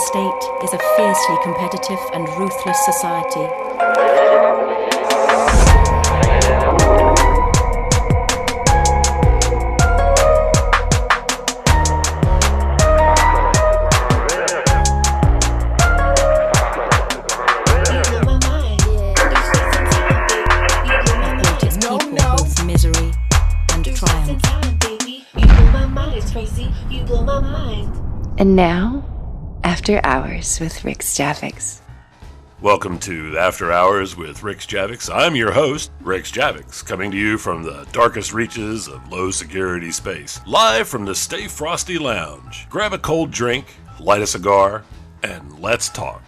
state is a fiercely competitive and ruthless society. Misery and triumph. And now, After Hours with Rixx Javix. Welcome to After Hours with Rixx Javix. I'm your host, Rixx Javix, coming to you from the darkest reaches of low-security space, live from the Stay Frosty Lounge. Grab a cold drink, light a cigar, and let's talk.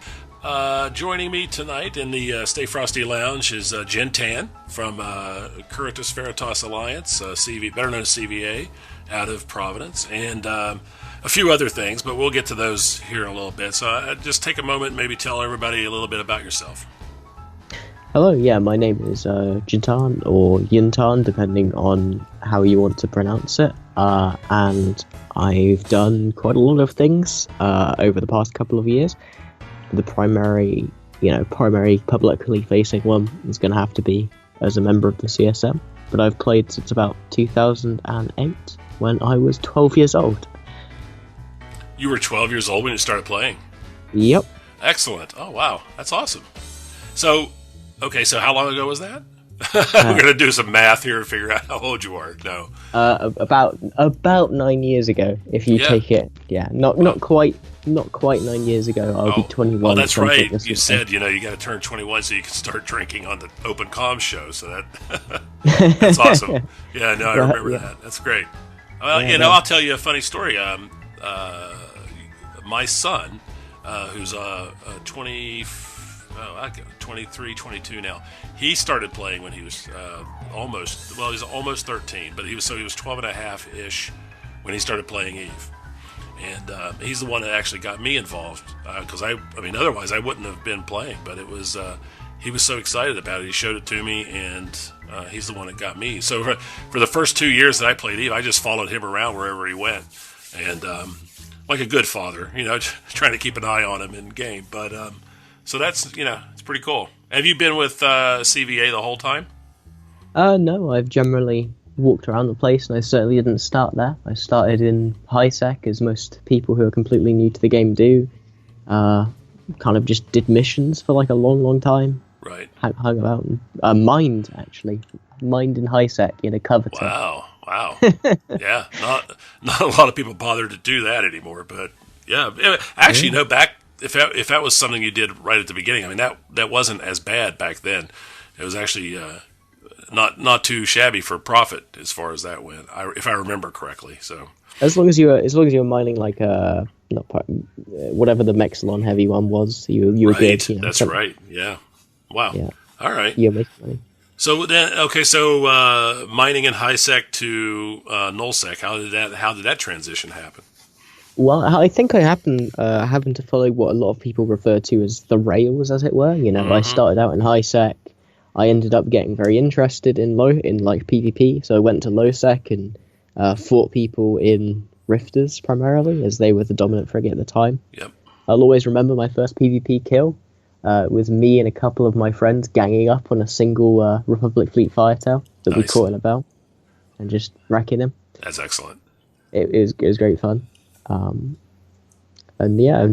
Joining me tonight in the Stay Frosty Lounge is Jin'Taan from Curatus Veritas Alliance, better known as CVA, out of Providence, and a few other things, but we'll get to those here in a little bit. So just take a moment and maybe tell everybody a little bit about yourself. Hello, yeah, my name is Jin'Taan, or Jin'Taan, depending on how you want to pronounce it, and I've done quite a lot of things over the past couple of years. The primary publicly facing one is going to have to be as a member of the CSM, but I've played since about 2008, when I was 12 years old. You were 12 years old when you started playing? Yep. Excellent. Oh, wow. That's awesome. So how long ago was that? We're going to do some math here and figure out how old you are. No. About 9 years ago, if you take it. Yeah, not quite 9 years ago. I'll be 21. Well, that's right. You said, you got to turn 21 so you can start drinking on the Open Comm show. So that's awesome. Yeah, no, I remember that. That's great. Well, I'll tell you a funny story. My son, who's 23, 22 now, he started playing when he was he's almost 13, but he was 12 and a half-ish when he started playing Eve. And he's the one that actually got me involved, because otherwise I wouldn't have been playing, but it was, he was so excited about it, he showed it to me, and he's the one that got me. So for the first 2 years that I played Eve, I just followed him around wherever he went, and like a good father, trying to keep an eye on him in game. But so that's, it's pretty cool. Have you been with CVA the whole time? No, I've generally walked around the place, and I certainly didn't start there. I started in high sec, as most people who are completely new to the game do. Kind of just did missions for like a long time. Right. Hung about and mined in high sec in a coveter. Wow. Yeah, not a lot of people bother to do that anymore, but yeah. Actually, back if that was something you did right at the beginning, that wasn't as bad back then. It was actually not too shabby for profit as far as that went, if I remember correctly. So as long as you were mining like whatever the Mexilon heavy one was, you were right. Good. That's right. Yeah. Wow. Yeah. All right. You're making money. So then, mining in high sec to null sec. How did that transition happen? Well, I think I happened to follow what a lot of people refer to as the rails, as it were. Mm-hmm. I started out in high sec. I ended up getting very interested in PvP, so I went to low sec and fought people in Rifters primarily, as they were the dominant frigate at the time. Yep. I'll always remember my first PvP kill. It was me and a couple of my friends ganging up on a single Republic Fleet Firetail that we caught in a bell and just wrecking him. That's excellent. It was great fun. And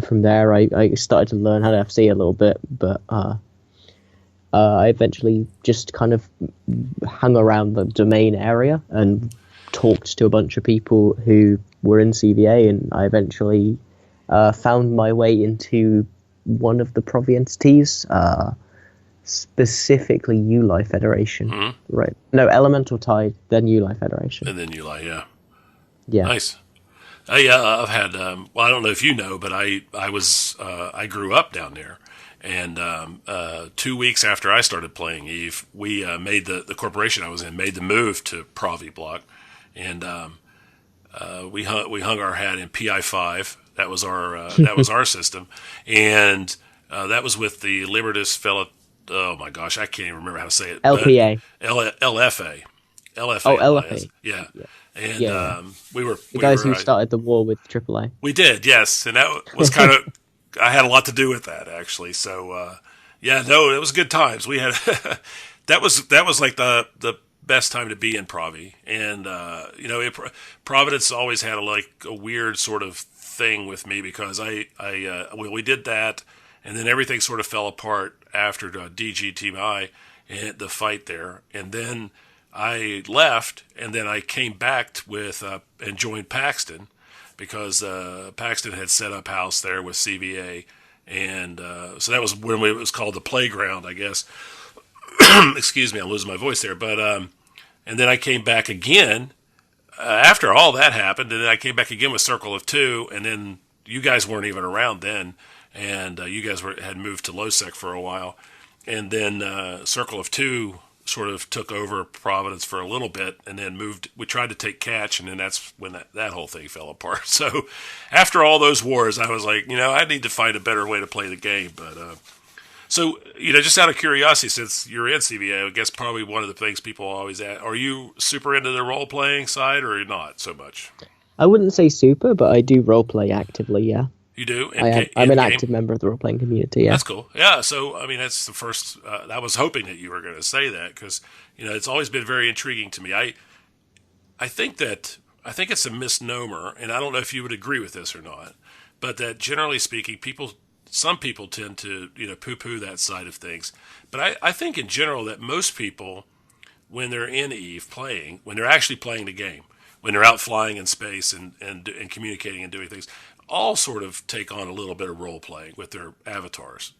from there I started to learn how to FC a little bit, but I eventually just kind of hung around the domain area and talked to a bunch of people who were in CVA, and I eventually found my way into one of the Proviences, specifically Uli Federation. Mm-hmm. Right. No, Elemental Tide, then Uli Federation. And then Uli, yeah. Yeah. Nice. I've had, I don't know if you know, but I grew up down there. And 2 weeks after I started playing Eve, we made the corporation I was in made the move to Provi Block, and we hung our hat in PI5. That was our system, and that was with the Libertas fellow. Oh my gosh, I can't even remember how to say it. LPA. LFA. LFA. Oh, LFA. Yeah. And we were the guys who started the war with AAA. We did, yes, and that was kind of I had a lot to do with that actually. So yeah, no, it was good times. We had that was like the best time to be in Provi, and Providence always had a weird sort of thing with me because we did that, and then everything sort of fell apart after DG Team I and the fight there, and then I left, and then I came back with and joined Paxton because Paxton had set up house there with CVA, and so that was when it was called the Playground, I guess. Excuse me, I'm losing my voice there, but and then I came back again after all that happened, and then I came back again with Circle of Two, and then you guys weren't even around then, and you guys had moved to LoSec for a while, and then Circle of Two sort of took over Providence for a little bit, and then moved. We tried to take Catch, and then that's when that whole thing fell apart. So after all those wars, I was like, I need to find a better way to play the game. But so just out of curiosity, since you're in CBA, I guess probably one of the things people always ask: are you super into the role playing side, or not so much? I wouldn't say super, but I do role play actively. Yeah. You do? I'm an active member of the role-playing community, yeah. That's cool. Yeah, so, that's the first... I was hoping that you were going to say that, because, it's always been very intriguing to me. I think it's a misnomer, and I don't know if you would agree with this or not, but that generally speaking, some people tend to, poo-poo that side of things. But I think in general that most people, when they're in EVE playing, when they're actually playing the game, when they're out flying in space and communicating and doing things, all sort of take on a little bit of role playing with their avatars.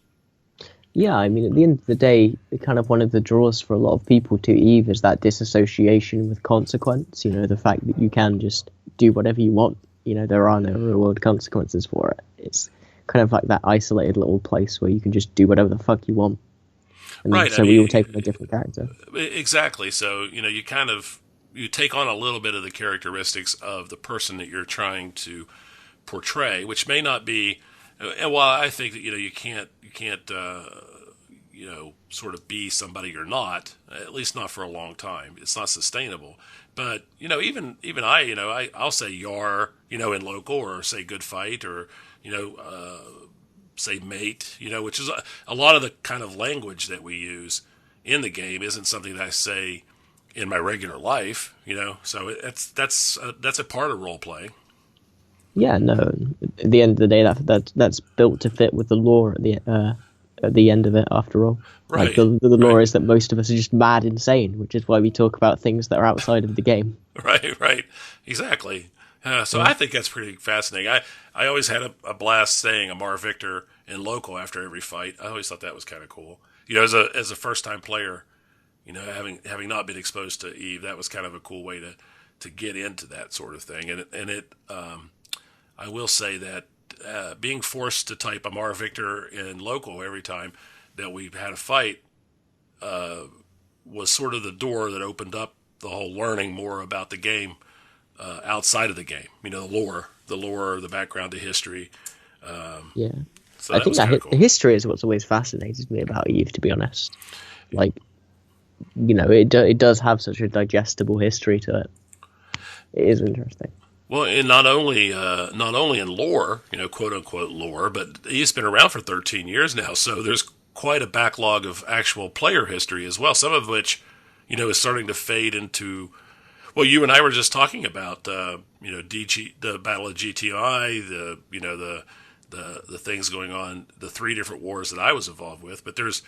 Yeah, at the end of the day, kind of one of the draws for a lot of people to EVE is that disassociation with consequence. The fact that you can just do whatever you want. There are no real world consequences for it. It's kind of like that isolated little place where you can just do whatever the fuck you want. And right. So we all take on a different character. Exactly. So, you take on a little bit of the characteristics of the person that you're trying to portray, which may not be, and while I think that you can't sort of be somebody you're not, at least not for a long time. It's not sustainable. But even I'll say yar in local, or say good fight, or say mate, which is a lot of the kind of language that we use in the game isn't something that I say in my regular life, so that's a part of role playing. Yeah, no. At the end of the day, that's built to fit with the lore at the end of it. After all, right? Like the lore is that most of us are just mad insane, which is why we talk about things that are outside of the game. Right, exactly. So I think that's pretty fascinating. I always had a blast saying Amar Victor in local after every fight. I always thought that was kind of cool. As a first time player, having not been exposed to EVE, that was kind of a cool way to get into that sort of thing. And it I will say that being forced to type Amar Victor in local every time that we've had a fight was sort of the door that opened up the whole learning more about the game outside of the game. The lore, the background, the history. Yeah. So I think that cool. the history is what's always fascinated me about EVE, to be honest. Like, it does have such a digestible history to it. It is interesting. Well, and not only in lore, quote unquote lore, but he's been around for 13 years now, so there's quite a backlog of actual player history as well. Some of which, is starting to fade into. Well, you and I were just talking about, DG, the Battle of GTI, the things going on, the 3 different wars that I was involved with, but there's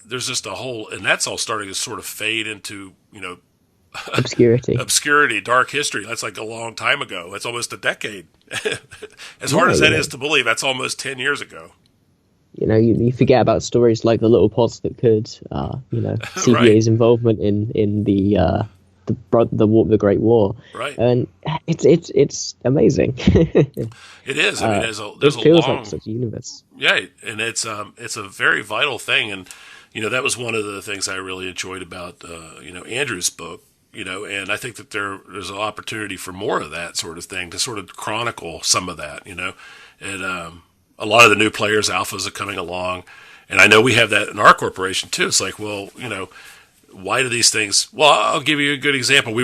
just a whole, and that's all starting to sort of fade into, obscurity, dark history. That's like a long time ago. That's almost a decade. As hard as that is to believe, that's almost 10 years ago. You forget about stories like the little pods that could, CVA's right. involvement in the Great War. Right. And it's amazing. It is. There's it feels like such a universe. Yeah, and it's a very vital thing, and that was one of the things I really enjoyed about Andrew's book. And I think that there's an opportunity for more of that sort of thing to sort of chronicle some of that. And a lot of the new players, alphas, are coming along, and I know we have that in our corporation too. It's like, well, why do these things? Well, I'll give you a good example.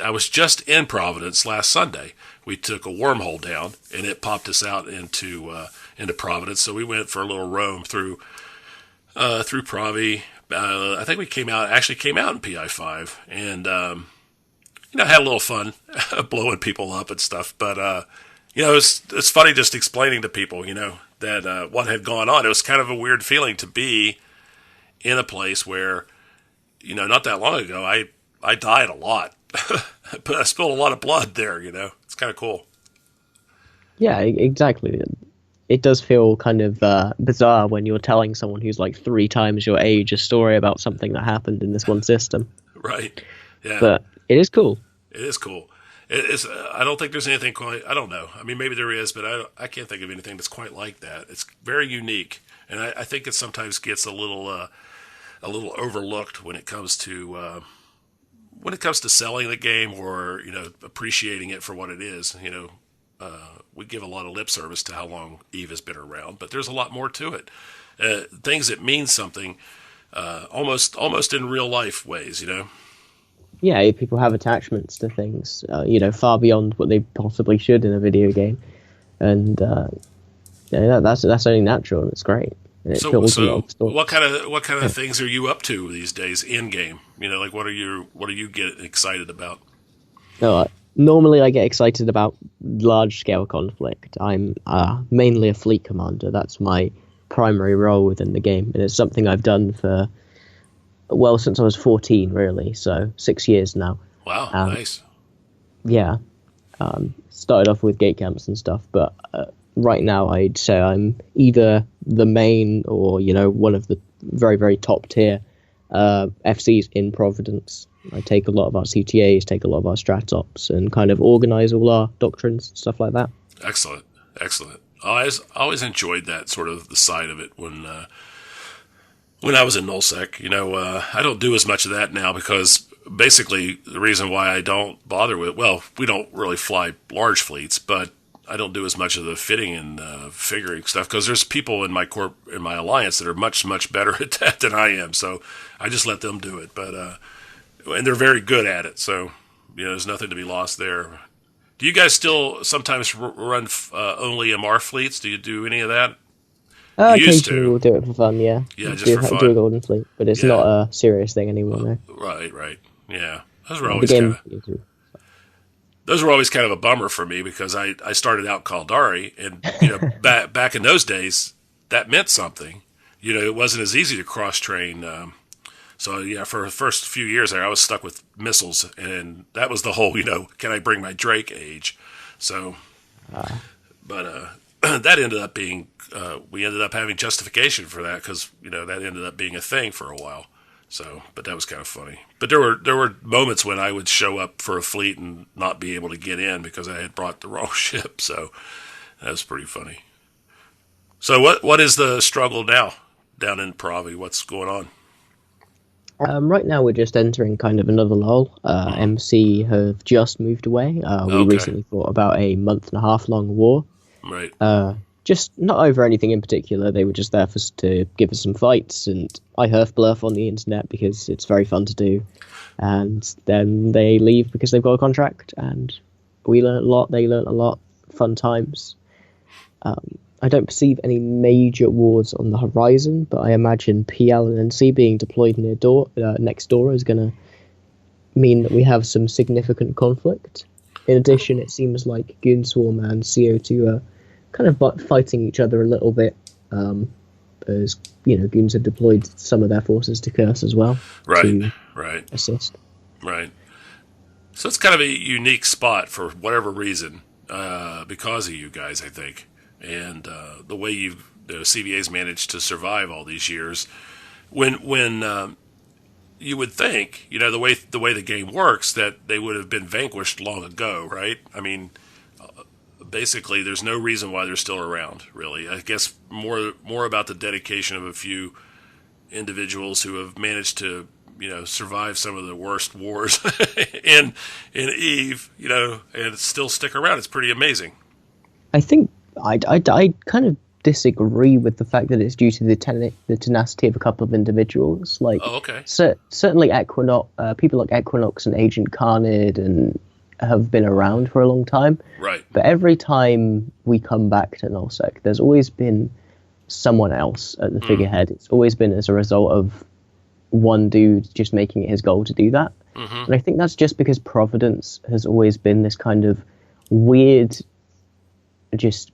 I was just in Providence last Sunday. We took a wormhole down, and it popped us out into into Providence. So we went for a little roam through Provi. I think we came out in PI5, and had a little fun blowing people up and stuff. But it's funny just explaining to people, that what had gone on. It was kind of a weird feeling to be in a place where, not that long ago, I died a lot, but I spilled a lot of blood there. It's kind of cool. Yeah, exactly. It does feel kind of bizarre when you're telling someone who's like 3 times your age a story about something that happened in this one system. Right. Yeah. But it is cool. It is cool. I don't think there's anything quite. I don't know. I mean, maybe there is, but I can't think of anything that's quite like that. It's very unique, and I think it sometimes gets a little overlooked when it comes to selling the game or appreciating it for what it is. We give a lot of lip service to how long Eve has been around, but there's a lot more to it. Things that mean something, almost in real life ways. Yeah, people have attachments to things, far beyond what they possibly should in a video game, and that's only natural, and it's great. And it so what kind of things are you up to these days in game? Like what do you get excited about? Normally I get excited about large scale conflict. I'm mainly a fleet commander. That's my primary role within the game, and it's something I've done for since I was 14, really, so 6 years now. Wow, nice. Yeah. Started off with gate camps and stuff, but right now I'd say I'm either the main or, one of the very, very top tier FCs in Providence. I take a lot of our CTAs, take a lot of our strat ops, and kind of organize all our doctrines, stuff like that. Excellent. I always enjoyed that sort of the side of it when I was in NullSec. I don't do as much of that now because basically the reason why I don't bother with, we don't really fly large fleets, but I don't do as much of the fitting and figuring stuff because there's people in my alliance that are much, much better at that than I am. So I just let them do it. But and they're very good at it. So, there's nothing to be lost there. Do you guys still sometimes run only MR fleets? Do you do any of that? Occasionally we'll do it for fun, yeah. Yeah, just for fun. Do a Golden Fleet, but it's not a serious thing anymore, no. Right. Yeah. Those were always kind of a bummer for me because I started out Caldari, and, back in those days, that meant something. It wasn't as easy to cross-train. So, yeah, for the first few years there, I was stuck with missiles, and that was the whole, can I bring my Drake age? So, but that ended up being, we ended up having justification for that because, that ended up being a thing for a while. So, but that was kind of funny. But there were moments when I would show up for a fleet and not be able to get in because I had brought the wrong ship. So that was pretty funny. So what is the struggle now down in Provi? What's going on? Right now we're just entering kind of another lull. MC have just moved away. We recently fought about a 1.5 long war. Right. Just not over anything in particular. They were just there to give us some fights, and I herf blurf on the internet because it's very fun to do. And then they leave because they've got a contract, and we learn a lot. They learn a lot. Fun times. I don't perceive any major wars on the horizon, but I imagine PL and NC being deployed next door is going to mean that we have some significant conflict. In addition, it seems like Goonswarm and CO2 are kind of fighting each other a little bit, as Goons have deployed some of their forces to Curse as well. Right. Assist. Right. So it's kind of a unique spot for whatever reason, because of you guys, I think. And the way the CVA's managed to survive all these years, when you would think, the way the game works, that they would have been vanquished long ago, right? I mean, basically, there's no reason why they're still around, really. I guess more about the dedication of a few individuals who have managed to, survive some of the worst wars in Eve, and still stick around. It's pretty amazing. I think I kind of disagree with the fact that it's due to the tenacity of a couple of individuals. Like, certainly Equinox, people like Equinox and Agent Carnid and have been around for a long time. Right. But every time we come back to nullsec, there's always been someone else at the figurehead. It's always been as a result of one dude just making it his goal to do that. And I think that's just because Providence has always been this kind of weird, just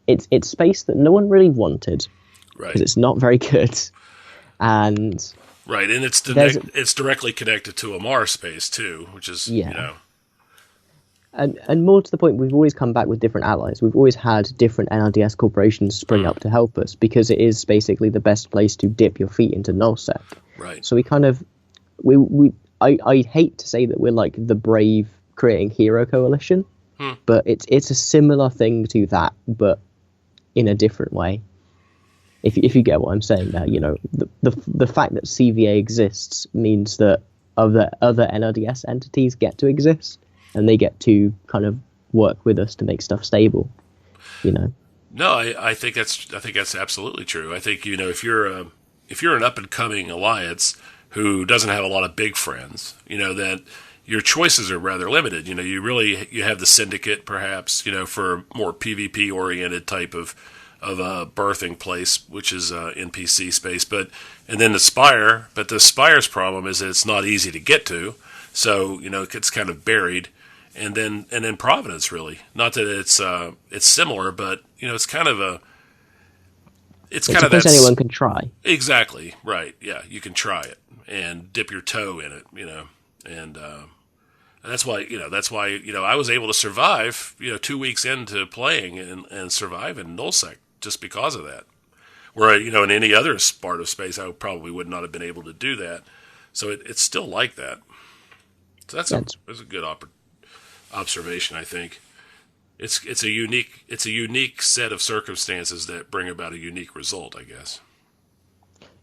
it's space that no one really wanted, Right. because it's not very good, and Right, and it's directly connected to a Mars space too, which is And more to the point, we've always come back with different allies. We've always had different NRDS corporations spring up to help us, because it is basically the best place to dip your feet into nullsec. Right. So we kind of, I hate to say that we're like the brave creating hero coalition, but it's a similar thing to that, but in a different way. If you get what I'm saying there, you know, the fact that CVA exists means that other NRDS entities get to exist, and they get to kind of work with us to make stuff stable, you know. No, I think that's absolutely true. I think, you know, if you're an up and coming alliance who doesn't have a lot of big friends, you know, that your choices are rather limited. You know, you have the Syndicate, perhaps, you know, for more PvP oriented type of a birthing place, which is NPC space, and then the Spire. But the Spire's problem is that it's not easy to get to, so you know it gets kind of buried. And then Providence, really, not that it's similar, but you know it's kind of it's kind of that anyone can try. Exactly right. Yeah, you can try it and dip your toe in it, you know, and that's why I was able to survive, you know, 2 weeks into playing and survive in nullsec just because of that. Where, you know, in any other part of space, I probably would not have been able to do that. So it's still like that. So that's a good observation, I think. It's a unique set of circumstances that bring about a unique result, I guess.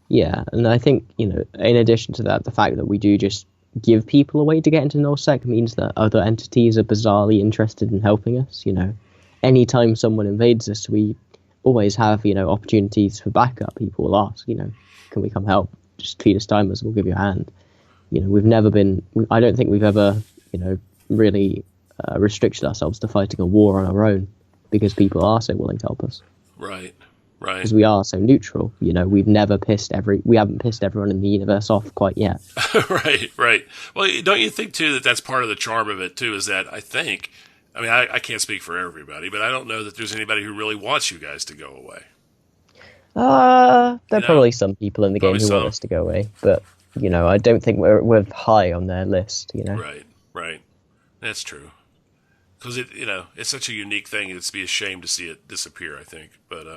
Yeah, and I think, you know, in addition to that, the fact that we do just give people a way to get into nullsec means that other entities are bizarrely interested in helping us. You know, anytime someone invades us, we always have, you know, opportunities for backup. People will ask, you know, can we come help? Just feed us timers, we'll give you a hand. You know, I don't think we've ever, you know, really restricted ourselves to fighting a war on our own, because people are so willing to help us. Right. Because we are so neutral. You know, we haven't pissed everyone in the universe off quite yet. Right. Well, don't you think too that that's part of the charm of it too? Is that I can't speak for everybody, but I don't know that there's anybody who really wants you guys to go away. There are probably some people in the game who want us to go away, but you know, I don't think we're high on their list. You know. Right. That's true. Because it's such a unique thing. It'd be a shame to see it disappear, I think. But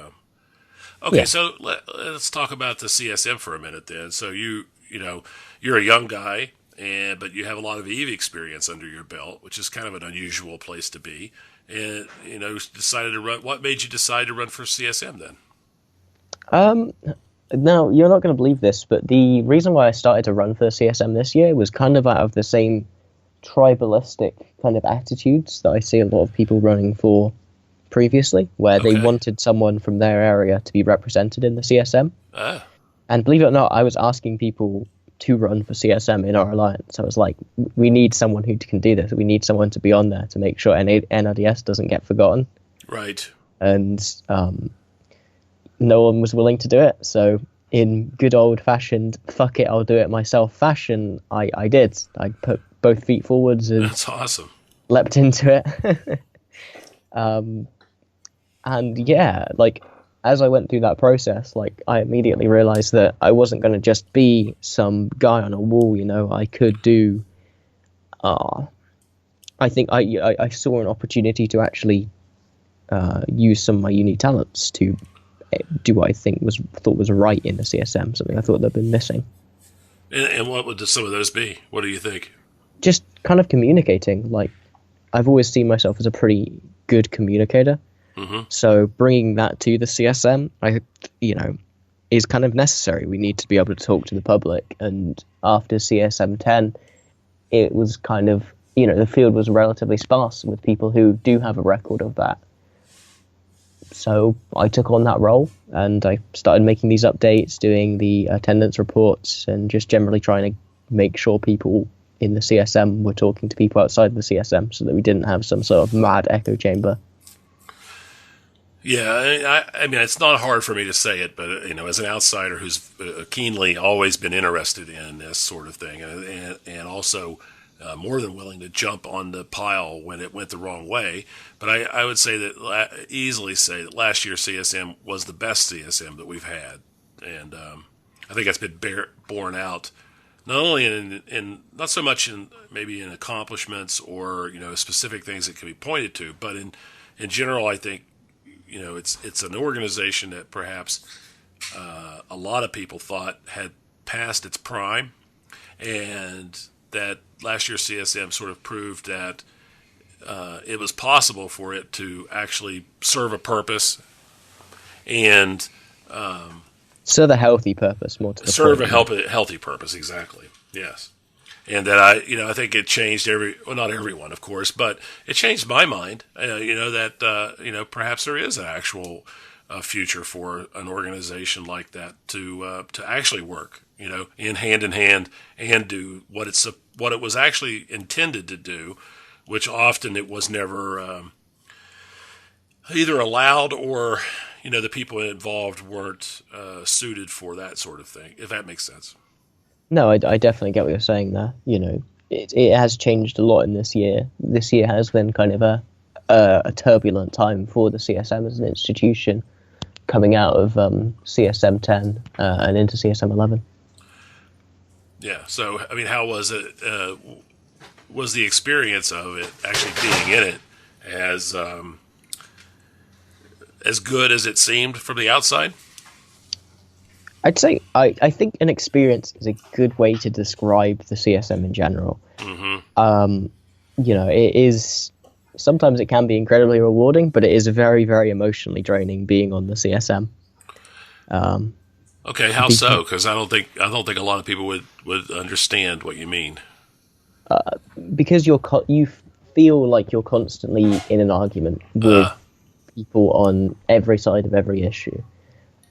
okay, yeah. So let's talk about the CSM for a minute then. So you're a young guy, but you have a lot of EVE experience under your belt, which is kind of an unusual place to be. And decided to run. What made you decide to run for CSM then? Now you're not going to believe this, but the reason why I started to run for CSM this year was kind of out of the same tribalistic kind of attitudes that I see a lot of people running for previously, where they wanted someone from their area to be represented in the CSM. And believe it or not, I was asking people to run for CSM in our alliance. I was like, we need someone who can do this. We need someone to be on there to make sure NRDS doesn't get forgotten. Right. And no one was willing to do it. So in good old-fashioned, fuck it, I'll do it myself fashion, I did. I put both feet forwards and that's awesome. Leapt into it. And yeah, like as I went through that process, like I immediately realized that I wasn't going to just be some guy on a wall. You know, I could do. I think I saw an opportunity to actually use some of my unique talents to do what I thought was right in the CSM. Something I thought they'd been missing. And what would some of those be? What do you think? Just kind of communicating. Like, I've always seen myself as a pretty good communicator. Mm-hmm. So bringing that to the CSM, is kind of necessary. We need to be able to talk to the public. And after CSM 10, it was kind of, the field was relatively sparse with people who do have a record of that. So I took on that role and I started making these updates, doing the attendance reports, and just generally trying to make sure people in the CSM were talking to people outside the CSM, so that we didn't have some sort of mad echo chamber. Yeah, I mean, it's not hard for me to say it, but as an outsider who's keenly always been interested in this sort of thing, and also more than willing to jump on the pile when it went the wrong way. But I would say that easily say that last year's CSM was the best CSM that we've had, and I think that's been borne out not only in not so much in maybe in accomplishments or specific things that can be pointed to, but in general, I think. It's an organization that perhaps a lot of people thought had passed its prime, and that last year's CSM sort of proved that it was possible for it to actually serve a purpose and serve a healthy purpose, more to the serve point. a healthy purpose, exactly. Yes. And that I think it changed not everyone, of course, but it changed my mind. That perhaps there is an actual future for an organization like that to actually work, in hand, and do what it was actually intended to do, which often it was never either allowed or the people involved weren't suited for that sort of thing. If that makes sense. No, I definitely get what you're saying there. It has changed a lot in this year. This year has been kind of a turbulent time for the CSM as an institution, coming out of CSM 10 and into CSM 11. Yeah. So, I mean, how was it? Was the experience of it actually being in it as good as it seemed from the outside? I'd say I think an experience is a good way to describe the CSM in general. Mm-hmm. It is sometimes it can be incredibly rewarding, but it is very, very emotionally draining being on the CSM. Okay, how so? Because I don't think a lot of people would understand what you mean. Because you feel like you're constantly in an argument with people on every side of every issue,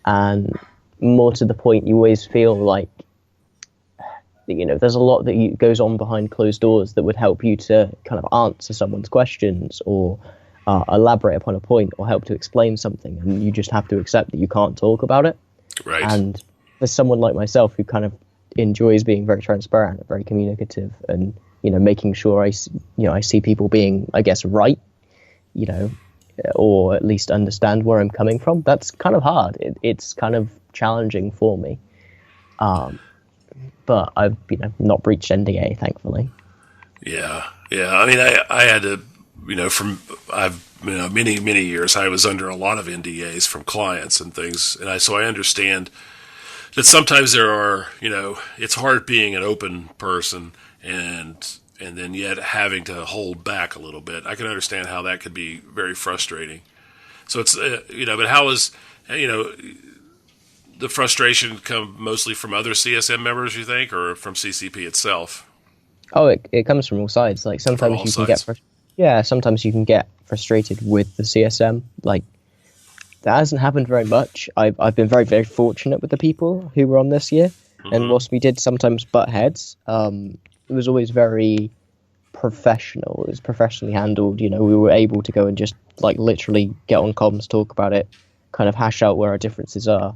and more to the point, you always feel like there's a lot that goes on behind closed doors that would help you to kind of answer someone's questions or elaborate upon a point or help to explain something, and you just have to accept that you can't talk about it. Right. And for someone like myself who kind of enjoys being very transparent, very communicative, and making sure I see people being, I guess, right, or at least understand where I'm coming from, that's kind of hard. It's kind of challenging for me, but I've not breached NDA, thankfully. Yeah. I mean, I had to, many years I was under a lot of NDAs from clients and things, and so I understand that sometimes there are, it's hard being an open person and then yet having to hold back a little bit. I can understand how that could be very frustrating. So it's but how is the frustration come mostly from other CSM members, you think, or from CCP itself? Oh, it comes from all sides. Like sometimes you can sometimes you can get frustrated with the CSM. Like that hasn't happened very much. I've been very, very fortunate with the people who were on this year, and whilst we did sometimes butt heads, it was always very professional. It was professionally handled. We were able to go and just like literally get on comms, talk about it, kind of hash out where our differences are,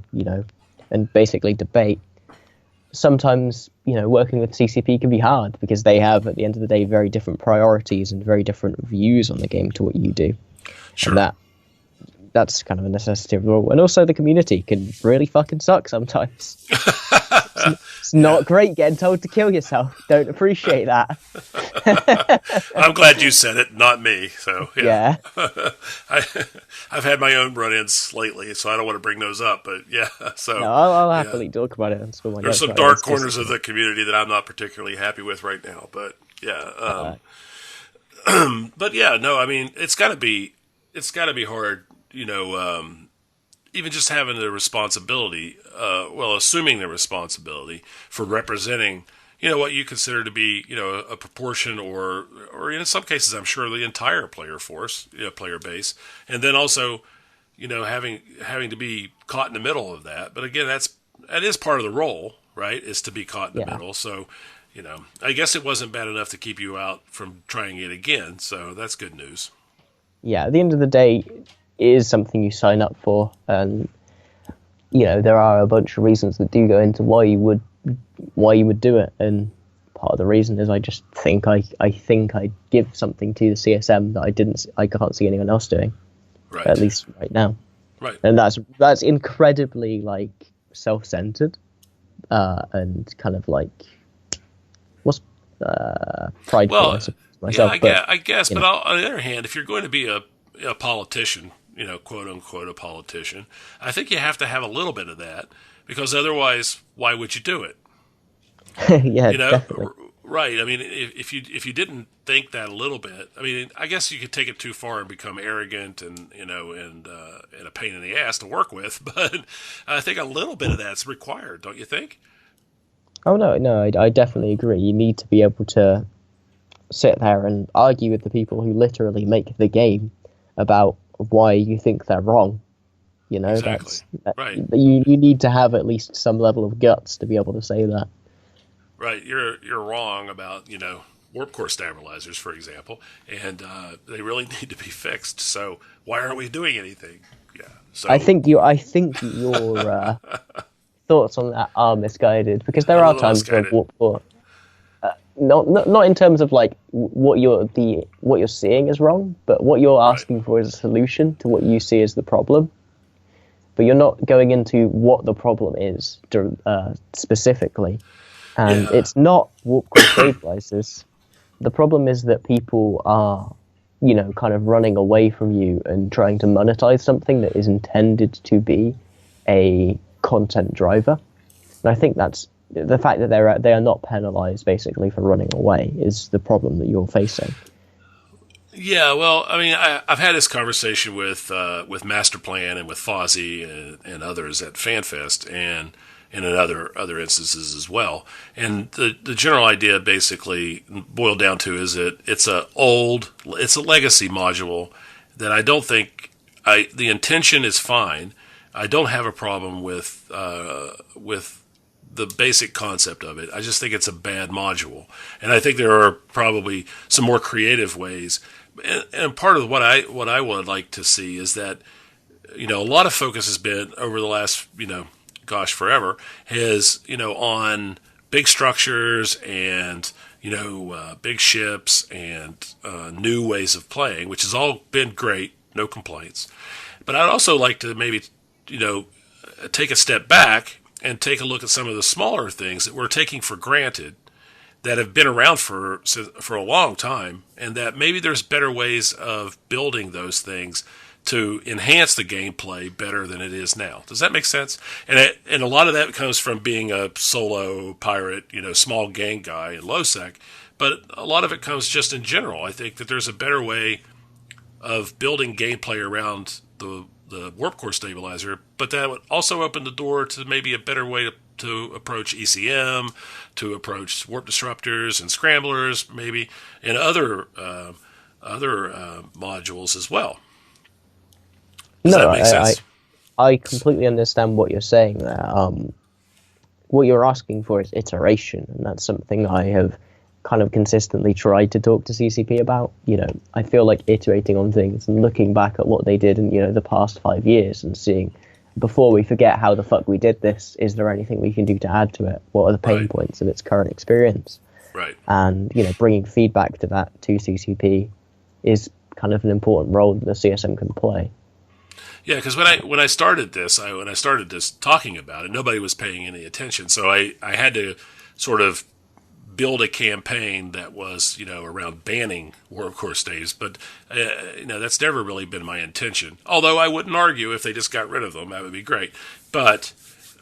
and basically debate. Sometimes, working with CCP can be hard because they have, at the end of the day, very different priorities and very different views on the game to what you do. Sure. And that's kind of a necessity of the role. And also the community can really fucking suck sometimes. It's not great getting told to kill yourself. Don't appreciate that. I'm glad you said it, not me. So yeah. I've had my own run-ins lately, so I don't want to bring those up. But yeah, so no, I'll happily talk about it. There's some dark corners of the community that I'm not particularly happy with right now. But yeah, but yeah, no, I mean it's got to be hard, even just having the responsibility, assuming the responsibility for representing, what you consider to be, a proportion or in some cases, I'm sure the entire player force, player base. And then also, having to be caught in the middle of that. But again, that is part of the role, right? Is to be caught in the middle. So, I guess it wasn't bad enough to keep you out from trying it again. So that's good news. Yeah, at the end of the day, it is something you sign up for, and there are a bunch of reasons that do go into why you would do it, and part of the reason is I just think I give something to the CSM that I can't see anyone else doing, Right. at least right now. Right. And that's incredibly self-centered, and kind of what's prideful. Well, I suppose, myself, I guess. But on the other hand, if you're going to be a politician, quote unquote, a politician, I think you have to have a little bit of that, because otherwise, why would you do it? Yeah, definitely. Right. I mean, if you didn't think that a little bit, I mean, I guess you could take it too far and become arrogant and a pain in the ass to work with. But I think a little bit of that's required, don't you think? Oh no, I definitely agree. You need to be able to sit there and argue with the people who literally make the game about why you think they're wrong. Exactly. Right. You need to have at least some level of guts to be able to say that. Right, you're wrong about warp core stabilizers, for example, and they really need to be fixed. So why aren't we doing anything? Yeah. So I think your thoughts on that are misguided, because there are times when warp core, not in terms of what you're seeing is wrong, but what you're asking for is a solution to what you see as the problem. But you're not going into what the problem is specifically. And it's not warp core stabilizers. The problem is that people are, kind of running away from you and trying to monetize something that is intended to be a content driver. And I think that's the fact that they are not penalized basically for running away is the problem that you're facing. Yeah, well, I mean, I've had this conversation with Masterplan and with Fozzie and others at FanFest and in other instances as well. And the general idea basically boiled down to is that it's a legacy module that I don't think the intention is fine. I don't have a problem with the basic concept of it. I just think it's a bad module, and I think there are probably some more creative ways. And part of what I would like to see is that a lot of focus has been over the last forever, is on big structures and big ships and new ways of playing, which has all been great, no complaints. But I'd also like to maybe take a step back and take a look at some of the smaller things that we're taking for granted that have been around for a long time, and that maybe there's better ways of building those things to enhance the gameplay better than it is now. Does that make sense? And a lot of that comes from being a solo pirate, small gang guy in LowSec, but a lot of it comes just in general. I think that there's a better way of building gameplay around the warp core stabilizer, but that would also open the door to maybe a better way to approach ECM, to approach warp disruptors and scramblers, maybe, and other modules as well. Does that make sense? I completely understand what you're saying there. What you're asking for is iteration, and that's something I have kind of consistently tried to talk to CCP about. I feel like iterating on things and looking back at what they did in the past 5 years and seeing, before we forget how the fuck we did this, is there anything we can do to add to it? What are the pain points of its current experience? Right. And bringing feedback to that to CCP is kind of an important role that the CSM can play. Yeah, because when I started this talking about it, nobody was paying any attention. So I had to sort of build a campaign that was around banning warp core staves, but that's never really been my intention. Although I wouldn't argue if they just got rid of them, that would be great. But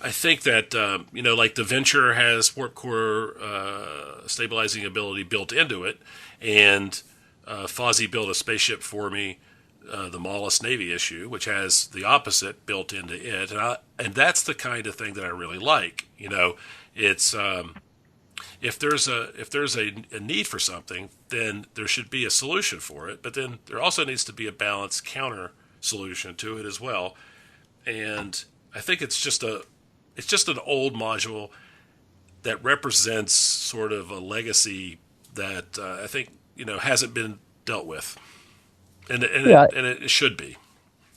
I think that like the Venture has warp core stabilizing ability built into it, and Fozzie built a spaceship for me. The Mollusk Navy issue, which has the opposite built into it, and that's the kind of thing that I really like. It's if there's a need for something, then there should be a solution for it. But then there also needs to be a balanced counter solution to it as well. And I think it's just an old module that represents sort of a legacy that I think hasn't been dealt with, and it should be.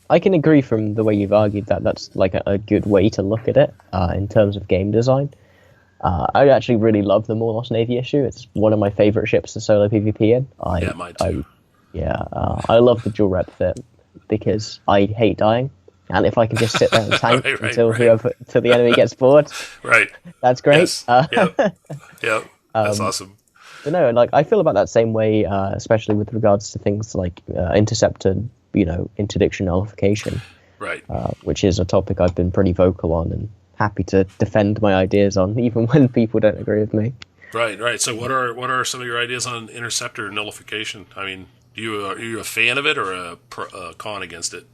I can agree from the way you've argued that that's like a good way to look at it in terms of game design. I actually really love the More Lost Navy issue. It's one of my favorite ships to solo PvP in. Mine too. I love the dual rep fit because I hate dying, and if I can just sit there and tank until the enemy gets bored, that's great. Yes. Yep. That's awesome. But no, like I feel about that same way, especially with regards to things like interceptor, interdiction nullification, right? Which is a topic I've been pretty vocal on and happy to defend my ideas on, even when people don't agree with me. Right. So what are some of your ideas on interceptor nullification? I mean, are you a fan of it or a con against it?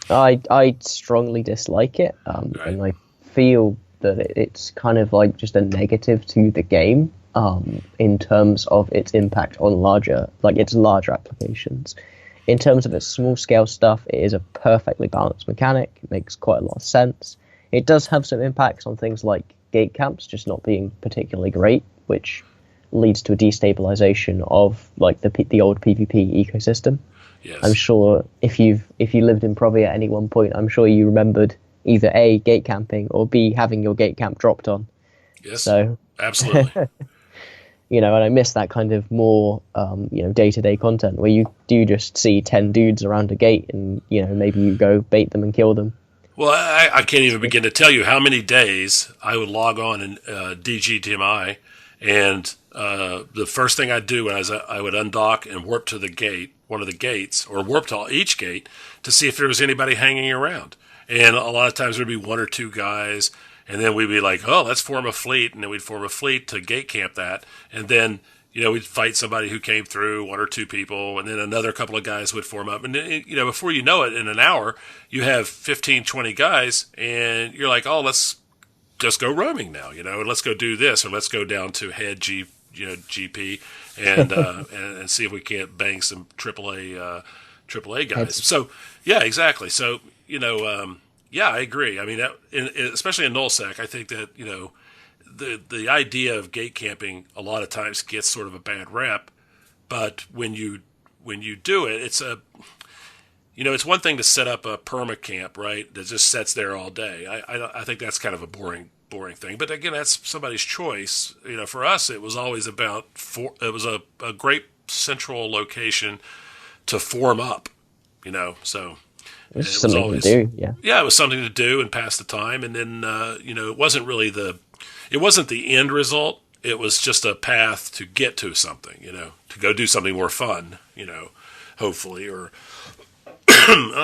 I strongly dislike it, and I feel that it's kind of like just a negative to the game in terms of its impact on larger applications. In terms of its small scale stuff, it is a perfectly balanced mechanic. It makes quite a lot of sense. It does have some impacts on things like gate camps just not being particularly great, which leads to a destabilization of like the old PvP ecosystem. Yes. I'm sure if you lived in Provi at any one point, I'm sure you remembered either A, gate camping, or B, having your gate camp dropped on. Yes. So absolutely. And I miss that kind of more day-to-day content where you do just see 10 dudes around a gate and maybe you go bait them and kill them. Well, I can't even begin to tell you how many days I would log on in DGTMI, and the first thing I'd do was I would undock and warp to the gate, one of the gates, or warp to each gate to see if there was anybody hanging around. And a lot of times there'd be one or two guys, and then we'd be like, oh, let's form a fleet, and then we'd form a fleet to gate camp that, and then we'd fight somebody who came through, one or two people, and then another couple of guys would form up. And, before you know it, in an hour, you have 15, 20 guys, and you're like, oh, let's just go roaming now, let's go do this, or let's go down to head GP and see if we can't bang some AAA guys. So, yeah, exactly. So, I agree. I mean, especially in nullsec, I think that, the idea of gate camping a lot of times gets sort of a bad rep, but when you do it, it's it's one thing to set up a perma camp, right, that just sits there all day. I think that's kind of a boring thing, but again, that's somebody's choice. For us, it was always about it was a great central location to form up, so. It was something to do, yeah. Yeah, it was something to do and pass the time, and then it wasn't really it wasn't the end result. It was just a path to get to something, to go do something more fun, hopefully, or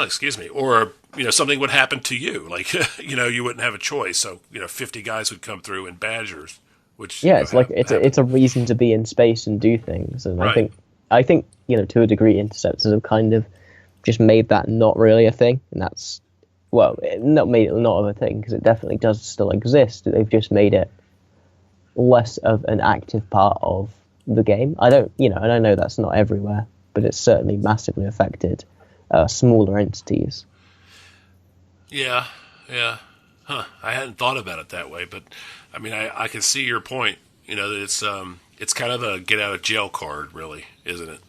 excuse me, or something would happen to you, like you wouldn't have a choice. So 50 guys would come through in Badgers, which it's like it's a reason to be in space and do things, and right. I think to a degree interceptors have kind of just made that not really a thing, and that's not made it not of a thing because it definitely does still exist. They've just made it less of an active part of the game. I don't, and I know that's not everywhere, but it's certainly massively affected smaller entities. Yeah. Huh. I hadn't thought about it that way, but I mean, I can see your point. That it's kind of a get out of jail card, really, isn't it?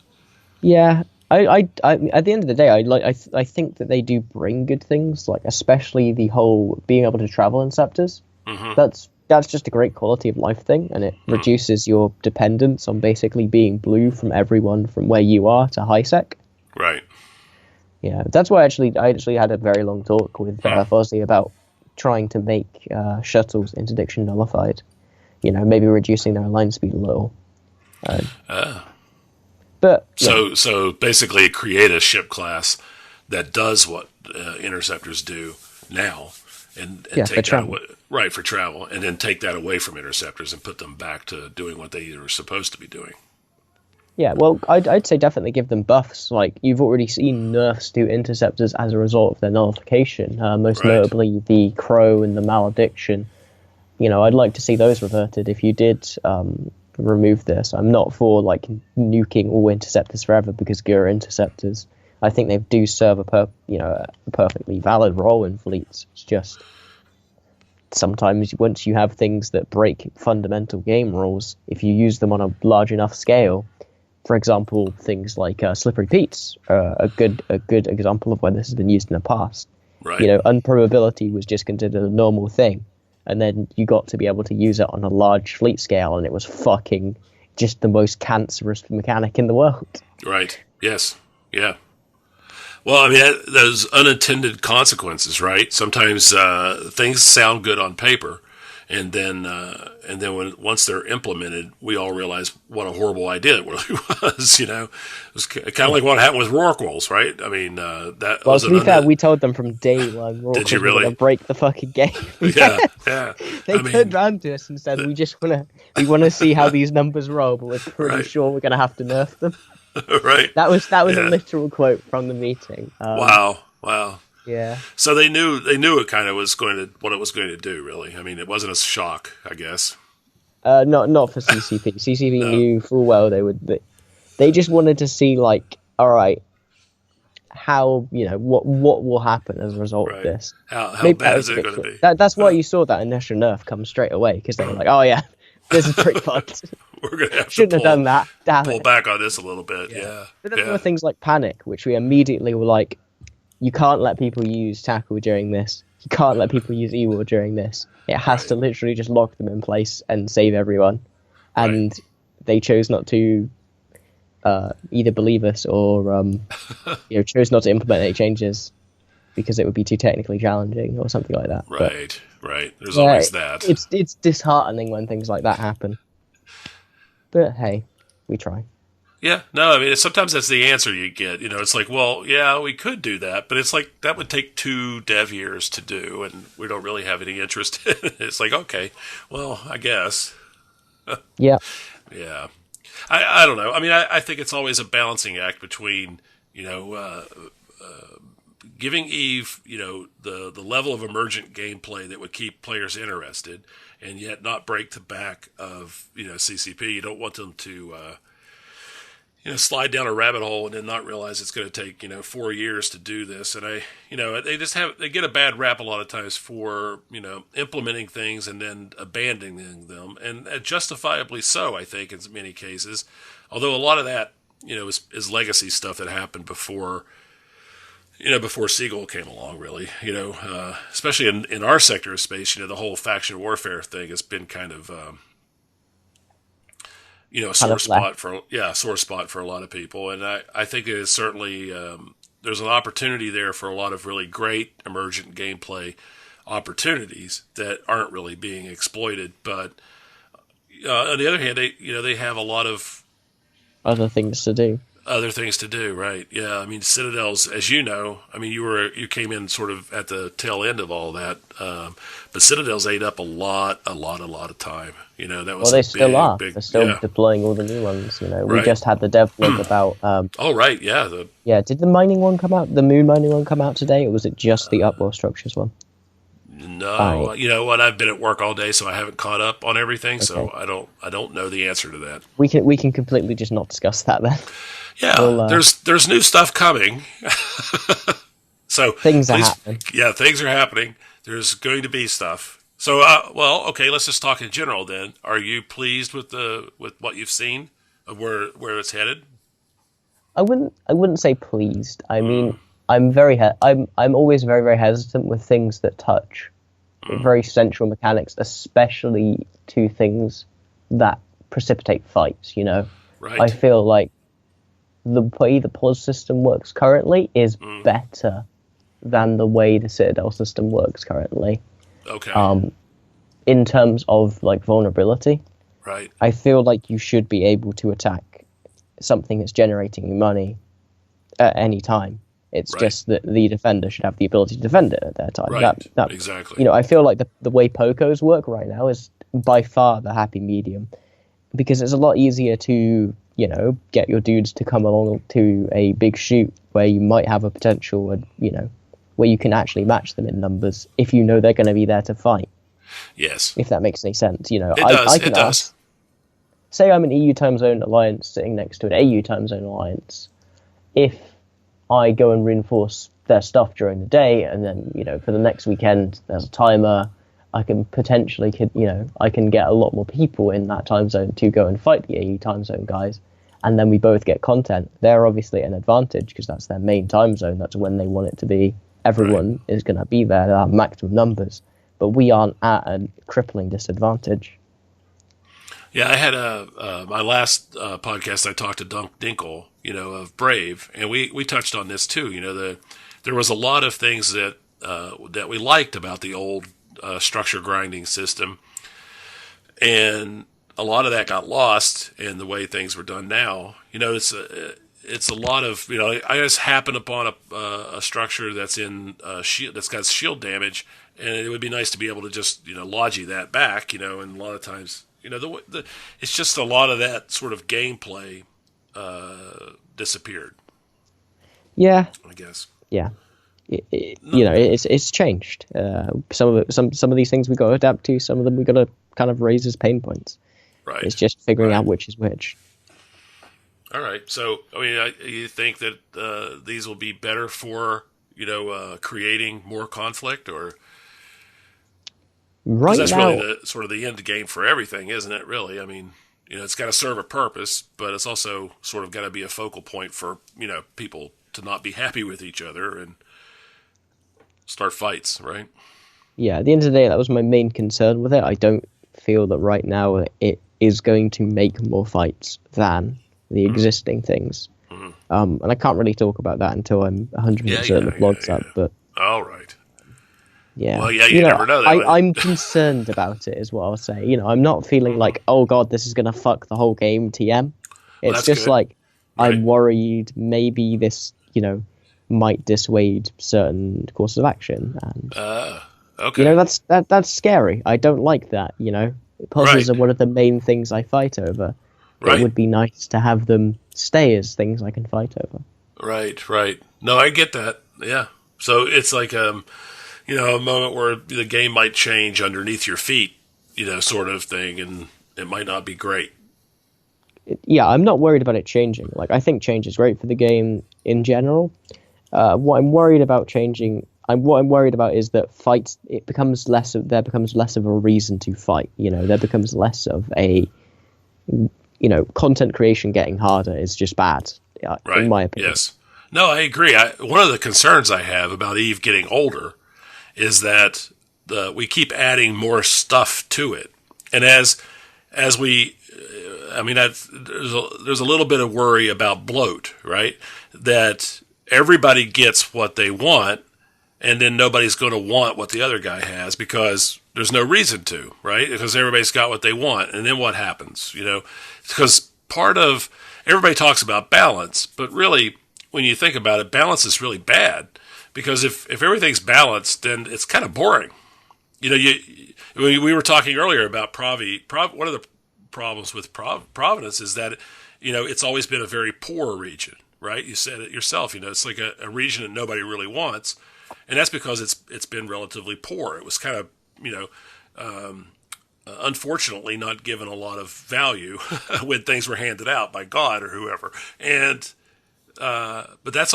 Yeah. I at the end of the day, I think that they do bring good things, like especially the whole being able to travel in scepters. Mm-hmm. That's just a great quality of life thing, and it reduces your dependence on basically being blue from everyone from where you are to high sec. Right. Yeah, that's why I actually had a very long talk with Fozzie about trying to make shuttles interdiction nullified. Maybe reducing their line speed a little. But so basically create a ship class that does what interceptors do now, and take that away, right, for travel, and then take that away from interceptors and put them back to doing what they were supposed to be doing. Yeah, well, I'd say definitely give them buffs. Like you've already seen nerfs to interceptors as a result of their nullification, most notably the Crow and the Malediction. I'd like to see those reverted if you did remove this. I'm not for like nuking all interceptors forever because Gura interceptors, I think they do serve a perfectly valid role in fleets. It's just sometimes once you have things that break fundamental game rules, if you use them on a large enough scale, for example, things like slippery Pete's are a good example of where this has been used in the past. Right. Unprobability was just considered a normal thing, and then you got to be able to use it on a large fleet scale, and it was fucking just the most cancerous mechanic in the world. Right. Yes. Yeah. Well, I mean, those unintended consequences, right? Sometimes things sound good on paper, and then once they're implemented, we all realize what a horrible idea it really was. It was kind of like what happened with Rorquals, right? I mean, that. Well, to be fair, we told them from day one. Did you really? Going to break the fucking game. Yeah. They turned around to us and said, "We want to see how these numbers roll, but we're pretty sure we're going to have to nerf them." Right. That was a literal quote from the meeting. Wow. Yeah. So they knew it kind of was what it was going to do. Really, I mean, it wasn't a shock, I guess. Not for CCP. CCP knew full well they just wanted to see, like, all right, how what will happen as a result of this. How bad is it going to be? That's why you saw that initial nerf come straight away, because they were like, oh yeah, this is pretty fucked. We're going to have Shouldn't have done that. Damn pull it. back on this a little bit. Yeah. But then there were things like panic, which we immediately were like, you can't let people use tackle during this. You can't let people use E-War during this. It has to literally just lock them in place and save everyone. And they chose not to either believe us or chose not to implement any changes because it would be too technically challenging or something like that. Right. There's always that. It's disheartening when things like that happen. But hey, we try. Yeah, no, I mean, sometimes that's the answer you get. It's like, well, yeah, we could do that, but it's like that would take 2 dev years to do, and we don't really have any interest in it. It's like, okay, well, I guess. Yeah. Yeah. I don't know. I mean, I think it's always a balancing act between, giving Eve, the level of emergent gameplay that would keep players interested, and yet not break the back of, CCP. You don't want them to, slide down a rabbit hole and then not realize it's going to take, 4 years to do this. And they get a bad rap a lot of times for, implementing things and then abandoning them, and justifiably so, I think, in many cases. Although a lot of that, is legacy stuff that happened before Siegel came along, really, especially in our sector of space, the whole faction warfare thing has been kind of, a sore spot for a lot of people. And I think it is certainly, there's an opportunity there for a lot of really great emergent gameplay opportunities that aren't really being exploited. But on the other hand, they have a lot of other things to do. Right? Yeah, I mean, Citadel's, as you know, I mean, you came in sort of at the tail end of all that, but Citadel's ate up a lot of time. That was they still are. They're still deploying all the new ones. We just had the dev blog about. Oh right, yeah. Did the mining one come out? The moon mining one come out today, or was it just the Upwell Structures one? No, you know what? I've been at work all day, so I haven't caught up on everything. Okay. So I don't know the answer to that. We can completely just not discuss that then. Yeah, there's new stuff coming. So things are happening. Yeah, things are happening. There's going to be stuff. So okay, let's just talk in general then. Are you pleased with what you've seen of where it's headed? I wouldn't say pleased. I mean, I'm always very, very hesitant with things that touch very central mechanics, especially to things that precipitate fights. Right. I feel like the way the pause system works currently is better than the way the Citadel system works currently. Okay. In terms of like vulnerability, right. I feel like you should be able to attack something that's generating you money at any time. It's just that the defender should have the ability to defend it at that time. Right. Exactly. I feel like the way POCOs work right now is by far the happy medium, because it's a lot easier to get your dudes to come along to a big shoot where you might have a potential, where you can actually match them in numbers if you know they're going to be there to fight. Yes. If that makes any sense. It does. Say I'm an EU time zone alliance sitting next to an AU time zone alliance. If I go and reinforce their stuff during the day, and then, for the next weekend, there's a timer, I can potentially, I can get a lot more people in that time zone to go and fight the AE time zone guys, and then we both get content. They're obviously at an advantage because that's their main time zone. That's when they want it to be. Everyone is going to be there. They have maximum numbers, but we aren't at a crippling disadvantage. Yeah, I had my last podcast. I talked to Dunk Dinkle, of Brave, and we touched on this too. There was a lot of things that we liked about the old structure grinding system, and a lot of that got lost in the way things were done now. It's a lot of I just happened upon a structure that's in shield, that's got shield damage, and it would be nice to be able to just logi that back, and a lot of times it's just a lot of that sort of gameplay disappeared. Yeah, I guess. Yeah. It's changed. Some of these things we got to adapt to. Some of them we got to kind of raise as pain points. Right. It's just figuring out which is which. All right. So, you think that these will be better for creating more conflict, or right that's now, really the sort of the end game for everything, isn't it? Really, it's got to serve a purpose, but it's also sort of got to be a focal point for people to not be happy with each other and start fights, right? Yeah, at the end of the day, that was my main concern with it. I don't feel that right now it is going to make more fights than the existing things. Mm-hmm. And I can't really talk about that until I'm 100% certain the blog's up. But all right. Yeah. Well, you never know that. I'm concerned about it, is what I'll say. I'm not feeling like, oh god, this is going to fuck the whole game TM. It's just good. Like, right. I'm worried maybe this, might dissuade certain courses of action, and okay, that's scary. I don't like that. Puzzles are one of the main things I fight over. Right. It would be nice to have them stay as things I can fight over. Right. No, I get that. Yeah. So it's like a moment where the game might change underneath your feet, sort of thing, and it might not be great. Yeah, I'm not worried about it changing. Like, I think change is great for the game in general. What I'm worried about is that fights, there becomes less of a reason to fight. There becomes less of a, content creation getting harder is just bad, in my opinion. Yes. No, I agree. One of the concerns I have about Eve getting older is that we keep adding more stuff to it, and as we, there's a little bit of worry about bloat, right? That everybody gets what they want, and then nobody's going to want what the other guy has because there's no reason to, right? Because everybody's got what they want, and then what happens? Because everybody talks about balance, but really, when you think about it, balance is really bad. Because if everything's balanced, then it's kind of boring. We were talking earlier about Provi. One of the problems with Providence is that, it's always been a very poor region, right? You said it yourself. It's like a region that nobody really wants, and that's because it's been relatively poor. It was kind of, unfortunately, not given a lot of value when things were handed out by God or whoever, and. But that's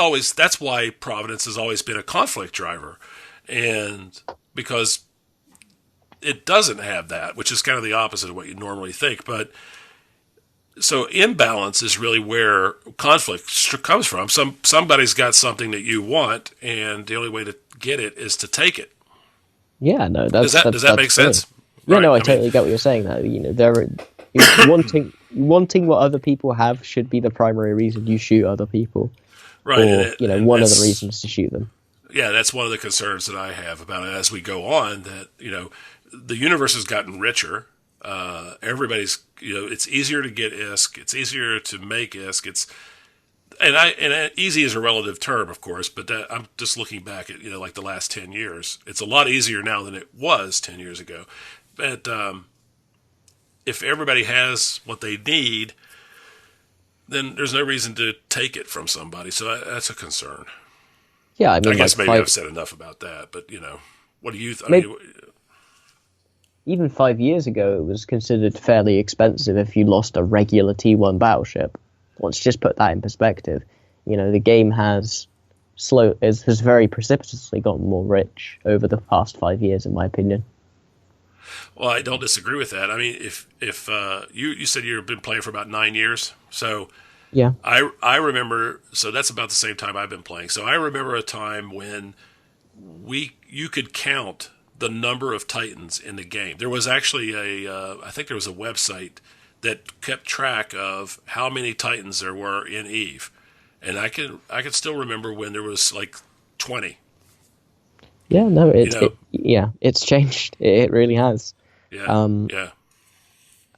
why Providence has always been a conflict driver, and because it doesn't have that, which is kind of the opposite of what you normally think. But so imbalance is really where conflict comes from. Somebody's got something that you want, and the only way to get it is to take it. Yeah, no, does that make sense? Yeah, right. No, I totally get what you're saying. Wanting what other people have should be the primary reason you shoot other people, right? Or one of the reasons to shoot them. Yeah, that's one of the concerns that I have about it as we go on. That the universe has gotten richer. Everybody's it's easier to get ISK. It's easier to make ISK. And easy is a relative term, of course, but I'm just looking back at like the last 10 years. It's a lot easier now than it was 10 years ago. But if everybody has what they need, then there's no reason to take it from somebody. So that's a concern. Yeah, I guess maybe I've said enough about that. But what do you? Even 5 years ago, it was considered fairly expensive if you lost a regular T1 battleship. Let's just put that in perspective. The game has very precipitously gotten more rich over the past 5 years, in my opinion. Well, I don't disagree with that. I mean, if you said you've been playing for about 9 years, so Yeah. I remember. So that's about the same time I've been playing. So I remember a time when you could count the number of Titans in the game. There was actually I think there was a website that kept track of how many Titans there were in Eve, and I can still remember when there was like 20. Yeah, no, know? it's changed. It really has. Yeah, yeah,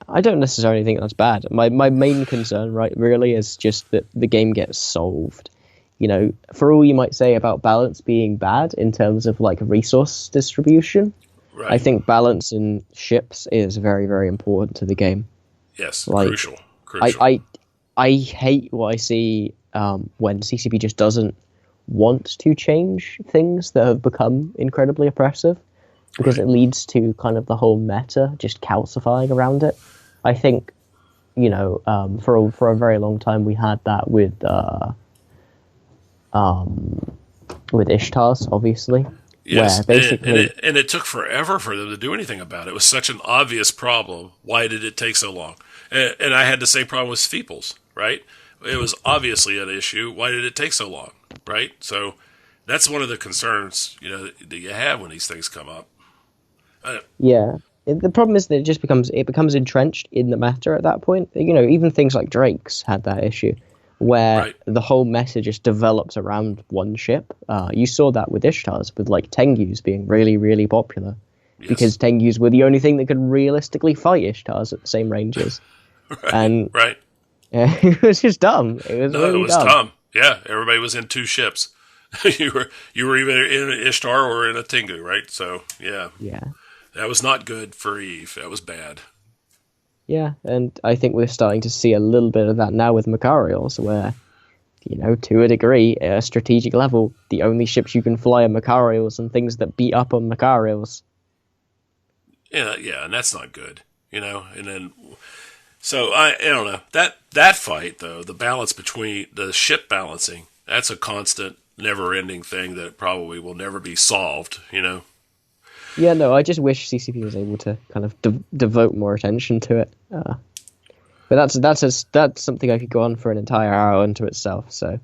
I don't necessarily think that's bad. My main concern, right, really is just that the game gets solved. You know, for all you might say about balance being bad in terms of like resource distribution, right. I think balance in ships is very, very important to the game. Yes, Like, crucial. I hate what I see when CCP just doesn't want to change things that have become incredibly oppressive, because it leads to kind of the whole meta just calcifying around it. I think, you know, for a very long time we had that with Ishtar's, obviously. Yes, Where basically, and it took forever for them to do anything about it. It was such an obvious problem. Why did it take so long? And I had the same problem with Feeples, right? It was obviously an issue. Why did it take so long, right? So that's one of the concerns, you know, that you have when these things come up. yeah. The problem is that it becomes entrenched in the meta at that point. You know, even things like Drake's had that issue, where the whole meta just develops around one ship. You saw that with Ishtar's, with like Tengus being really, really popular, because Tengus were the only thing that could realistically fight Ishtar's at the same ranges. And it was just dumb. It was dumb. Yeah, everybody was in two ships. you were either in an Ishtar or in a Tengu, right? So yeah. That was not good for Eve. That was bad. Yeah, and I think we're starting to see a little bit of that now with Macarials, where, you know, to a degree, at a strategic level, the only ships you can fly are Macarials and things that beat up on Macarials. Yeah, and that's not good, you know. And then, so I don't know that fight though, the balance between the ship balancing, that's a constant, never-ending thing that probably will never be solved, you know. Yeah, no, I just wish CCP was able to kind of devote more attention to it. But that's something I could go on for an entire hour unto itself. So,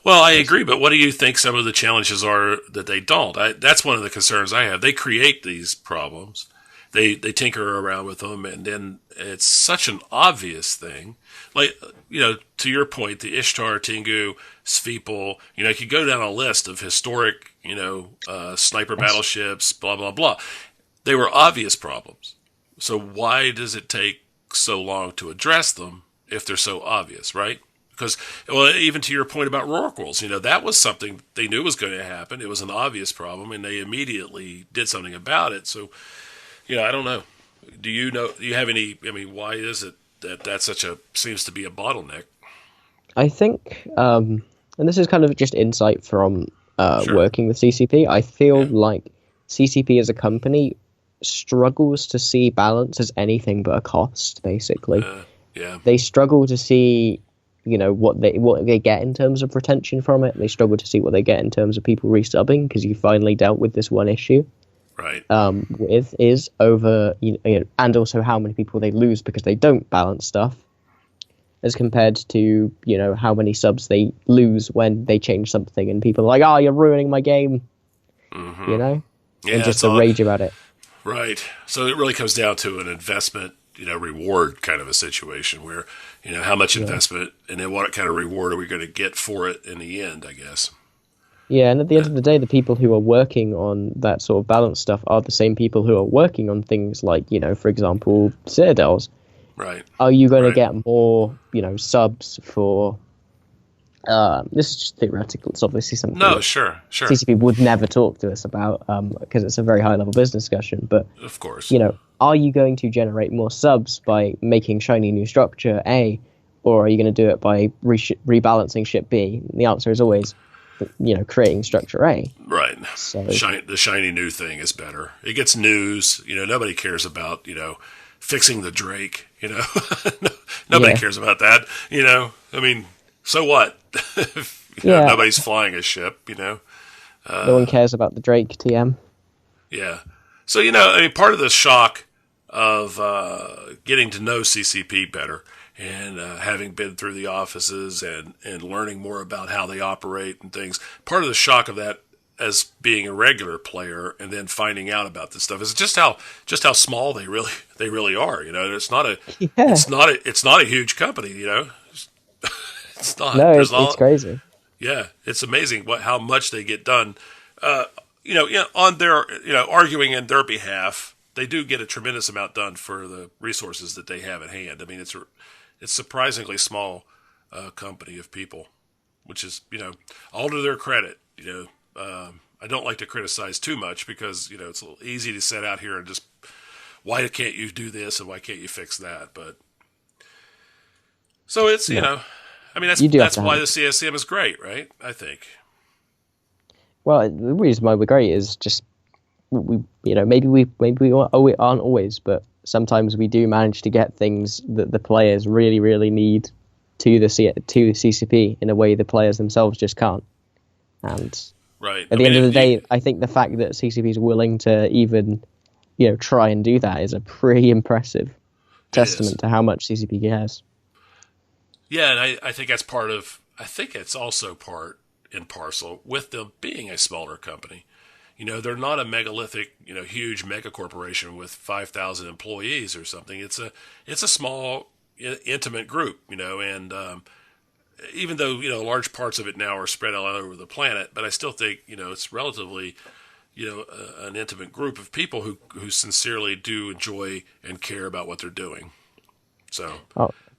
well, I agree, but what do you think some of the challenges are that they don't? That's one of the concerns I have. They create these problems, they tinker around with them, and then it's such an obvious thing. Like, you know, to your point, the Ishtar, Tengu, Sveeple, you know, you could go down a list of historic, you know, sniper battleships, blah, blah, blah. They were obvious problems. So why does it take so long to address them if they're so obvious, right? Because, well, even to your point about rorquals, you know, that was something they knew was going to happen. It was an obvious problem, and they immediately did something about it. So, you know, I don't know. Do you have any, I mean, why is it that seems to be a bottleneck? I think, and this is kind of just insight from working with CCP, I feel like CCP as a company struggles to see balance as anything but a cost, basically. They struggle to see, you know, what they get in terms of retention from it. They struggle to see what they get in terms of people resubbing, because you finally dealt with this one issue. Right. Is over, you know, and also how many people they lose because they don't balance stuff, as compared to, you know, how many subs they lose when they change something and people are like, "Oh, you're ruining my game," you know, and just the rage about it. Right. So it really comes down to an investment, you know, reward kind of a situation where, you know, how much investment and then what kind of reward are we going to get for it in the end, I guess. Yeah, and at the end of the day, the people who are working on that sort of balance stuff are the same people who are working on things like, you know, for example, Citadels. Right. Are you going to get more, you know, subs for... this is just theoretical. It's obviously something sure. CCP would never talk to us about, because it's a very high-level business discussion. But, of course, you know, are you going to generate more subs by making shiny new structure, A, or are you going to do it by rebalancing ship B? And the answer is always... you know, creating structure A. Right. So the shiny new thing is better. It gets news. You know, nobody cares about, you know, fixing the Drake. You know, nobody cares about that. You know, I mean, so what? You know, nobody's flying a ship. You know, no one cares about the Drake TM. Yeah. So, I mean, part of the shock of getting to know CCP better and having been through the offices and learning more about how they operate and things, part of the shock of that as being a regular player and then finding out about this stuff is just how small they really are. It's not a it's not a huge company. It's not. No, it's crazy. Yeah, it's amazing how much they get done. On their arguing in their behalf, they do get a tremendous amount done for the resources that they have at hand. I mean, it's surprisingly small company of people, which is all to their credit. I don't like to criticize too much because it's a little easy to set out here and just why can't you do this and why can't you fix that? But so it's I mean that's why the CSM is great, right? I think. Well, the reason why we're great is just maybe we aren't always, but sometimes we do manage to get things that the players really, really need to the CCP in a way the players themselves just can't. And right. At the end of the day, I think the fact that CCP is willing to even try and do that is a pretty impressive testament to how much CCP cares. Yeah, and I think that's part of. I think it's also part and parcel with them being a smaller company. They're not a megalithic, huge mega corporation with 5,000 employees or something. It's a small, intimate group, and even though large parts of it now are spread all over the planet, but I still think it's relatively an intimate group of people who sincerely do enjoy and care about what they're doing. So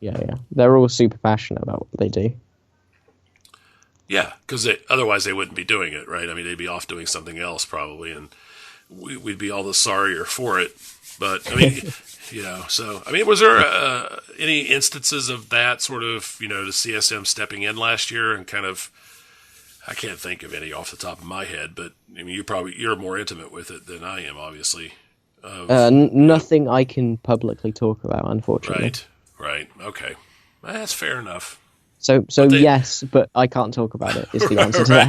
yeah, they're all super passionate about what they do. Yeah, because otherwise they wouldn't be doing it, right? I mean, they'd be off doing something else probably, and we'd be all the sorrier for it. But I mean, so I mean, was there any instances of that sort of, the CSM stepping in last year and kind of? I can't think of any off the top of my head, but I mean, you're more intimate with it than I am, obviously. Nothing I can publicly talk about, unfortunately. Right. Okay, that's fair enough. So yes, but I can't talk about it. Is the answer to that?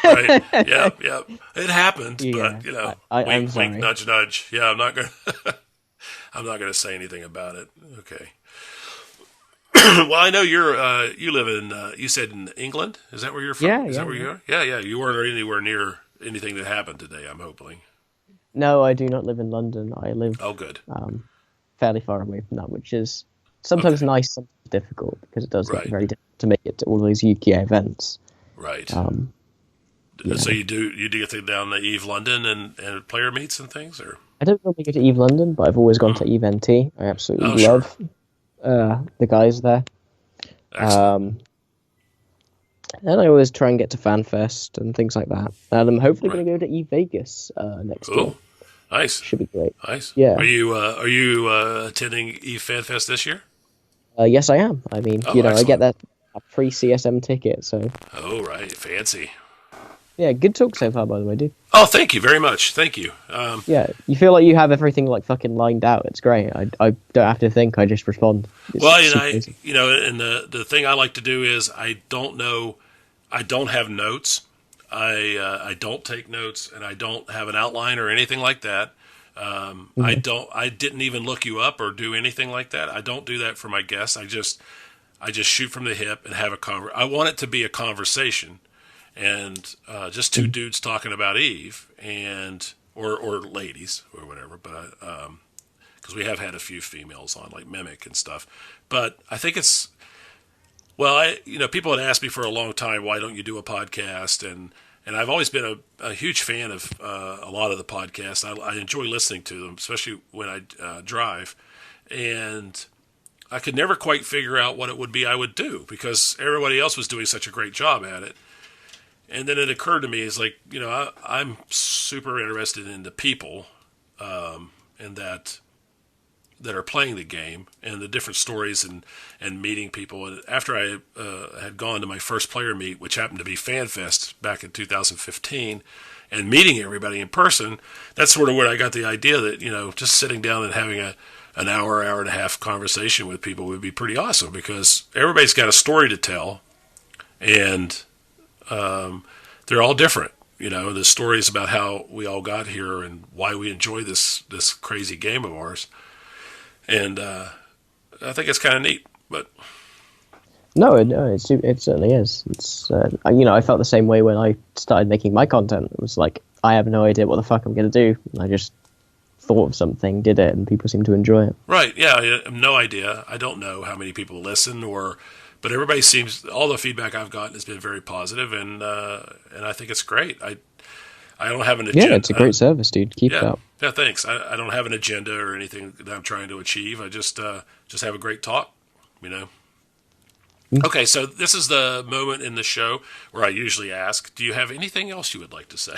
Right. Yeah. It happened, but I'm sorry. Wink, nudge, nudge. Yeah, I'm not gonna say anything about it. Okay. Well, I know you live in. You said in England. Is that where you're from? Yeah. Is that where you are? Yeah. You weren't anywhere near anything that happened today, I'm hoping. No, I do not live in London. I live. Oh, good. Fairly far away from that, which is sometimes nice, sometimes difficult because it does get very difficult to make it to all those UK events. Right. So you do get to down to Eve London and player meets and things, or? I don't normally go to Eve London, but I've always gone to Eve NT. I absolutely love the guys there. And I always try and get to FanFest and things like that. And I'm hopefully going to go to Eve Vegas next year. Nice. Should be great. Nice. Yeah. Are you attending Eve FanFest this year? Yes, I am. I mean, excellent. I get that free CSM ticket, so. Oh, right. Fancy. Yeah, good talk so far, by the way, dude. Oh, thank you very much. Thank you. Yeah, you feel like you have everything like fucking lined out. It's great. I don't have to think. I just respond. And the thing I like to do is I don't have notes. I don't take notes, and I don't have an outline or anything like that. I didn't even look you up or do anything like that. I don't do that for my guests. I just shoot from the hip and have I want it to be a conversation, and just two dudes talking about Eve or ladies or whatever. But because we have had a few females on like Mimic and stuff, but I think it's people had asked me for a long time, why don't you do a podcast? And I've always been a huge fan of a lot of the podcasts. I enjoy listening to them, especially when I drive. And I could never quite figure out what it would be I would do because everybody else was doing such a great job at it. And then it occurred to me, it's like, I'm super interested in the people and that are playing the game and the different stories and meeting people. And after I had gone to my first player meet, which happened to be FanFest back in 2015, and meeting everybody in person, that's sort of where I got the idea that, just sitting down and having an hour and a half conversation with people would be pretty awesome because everybody's got a story to tell and they're all different. the stories about how we all got here and why we enjoy this crazy game of ours. And I think it's kind of neat. But No, it certainly is. It's I felt the same way when I started making my content. It was like I have no idea what the fuck I'm going to do. I just thought of something, did it, and people seem to enjoy it. Right, yeah, I have no idea. I don't know how many people listen, but everybody seems, all the feedback I've gotten has been very positive, and I think it's great. I don't have an agenda. Yeah, it's a great service, dude. Keep it up. Yeah, thanks. I don't have an agenda or anything that I'm trying to achieve. I just have a great talk, Okay, so this is the moment in the show where I usually ask, do you have anything else you would like to say?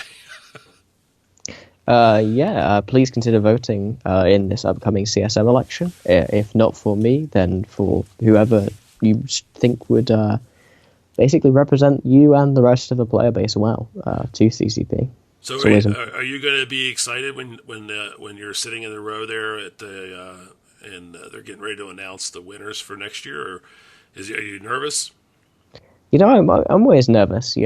Please consider voting in this upcoming CSM election. If not for me, then for whoever you think would basically represent you and the rest of the player base well to CCP. So are you going to be excited when you're sitting in the row there at and they're getting ready to announce the winners for next year, or are you nervous? I'm always nervous.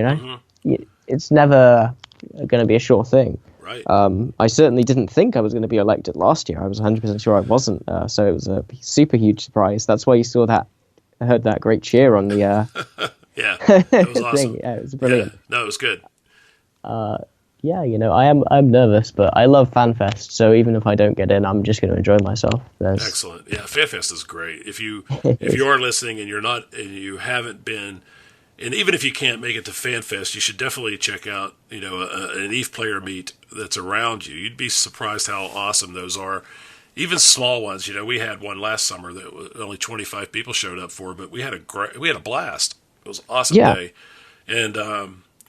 It's never going to be a sure thing. Right. I certainly didn't think I was going to be elected last year. I was 100% sure I wasn't. So it was a super huge surprise. That's why you heard that great cheer on the yeah, it was awesome. thing. Yeah, it was brilliant. Yeah, no, it was good. I'm nervous, but I love FanFest. So even if I don't get in, I'm just going to enjoy myself. Excellent. Yeah, FanFest is great. If you are listening and you haven't been. And even if you can't make it to FanFest, you should definitely check out, an EVE player meet that's around you. You'd be surprised how awesome those are. Even small ones. We had one last summer that only 25 people showed up for, but we had a blast. It was an awesome day, and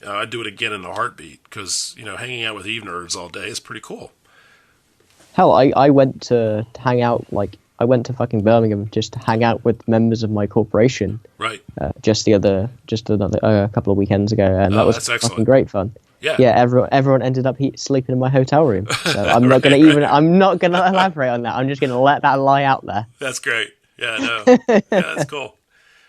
I'd do it again in a heartbeat because hanging out with EVE nerds all day is pretty cool. Hell, I went to hang out I went to fucking Birmingham just to hang out with members of my corporation. Right. Just a couple of weekends ago, and that was fucking great fun. Yeah. Yeah. Everyone ended up sleeping in my hotel room. So I'm not gonna I'm not gonna elaborate on that. I'm just gonna let that lie out there. That's great. Yeah. No. Yeah, that's cool.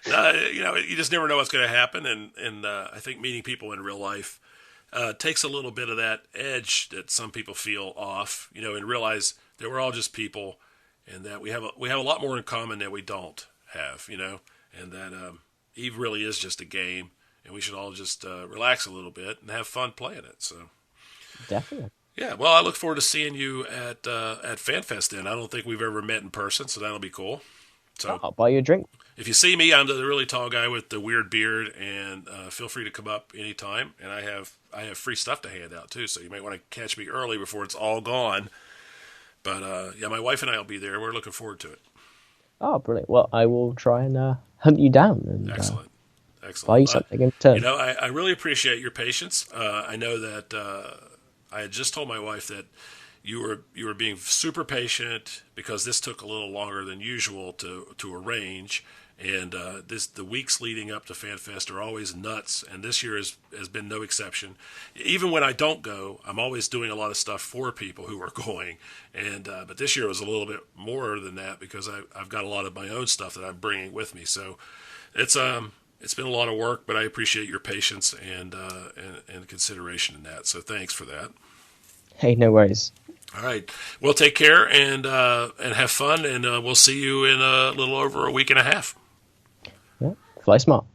You just never know what's going to happen, and I think meeting people in real life takes a little bit of that edge that some people feel off. And realize that we're all just people. And that we have a lot more in common than we don't have, and that EVE really is just a game, and we should all just relax a little bit and have fun playing it. So, definitely. Yeah. Well, I look forward to seeing you at FanFest. Then I don't think we've ever met in person, so that'll be cool. So I'll buy you a drink. If you see me, I'm the really tall guy with the weird beard, and feel free to come up anytime. And I have free stuff to hand out too, so you might want to catch me early before it's all gone. But, my wife and I will be there. We're looking forward to it. Oh, brilliant. Well, I will try and hunt you down. And, Excellent. Buy you something in return. I really appreciate your patience. I know that I had just told my wife that you were being super patient because this took a little longer than usual to arrange. And the weeks leading up to FanFest are always nuts, and this year has been no exception. Even when I don't go, I'm always doing a lot of stuff for people who are going, and but this year was a little bit more than that because I've got a lot of my own stuff that I'm bringing with me. So it's been a lot of work, but I appreciate your patience and consideration in that. So thanks for that. Hey, no worries. All right. Well, take care and have fun, and we'll see you in a little over a week and a half. Yeah. Fly smart.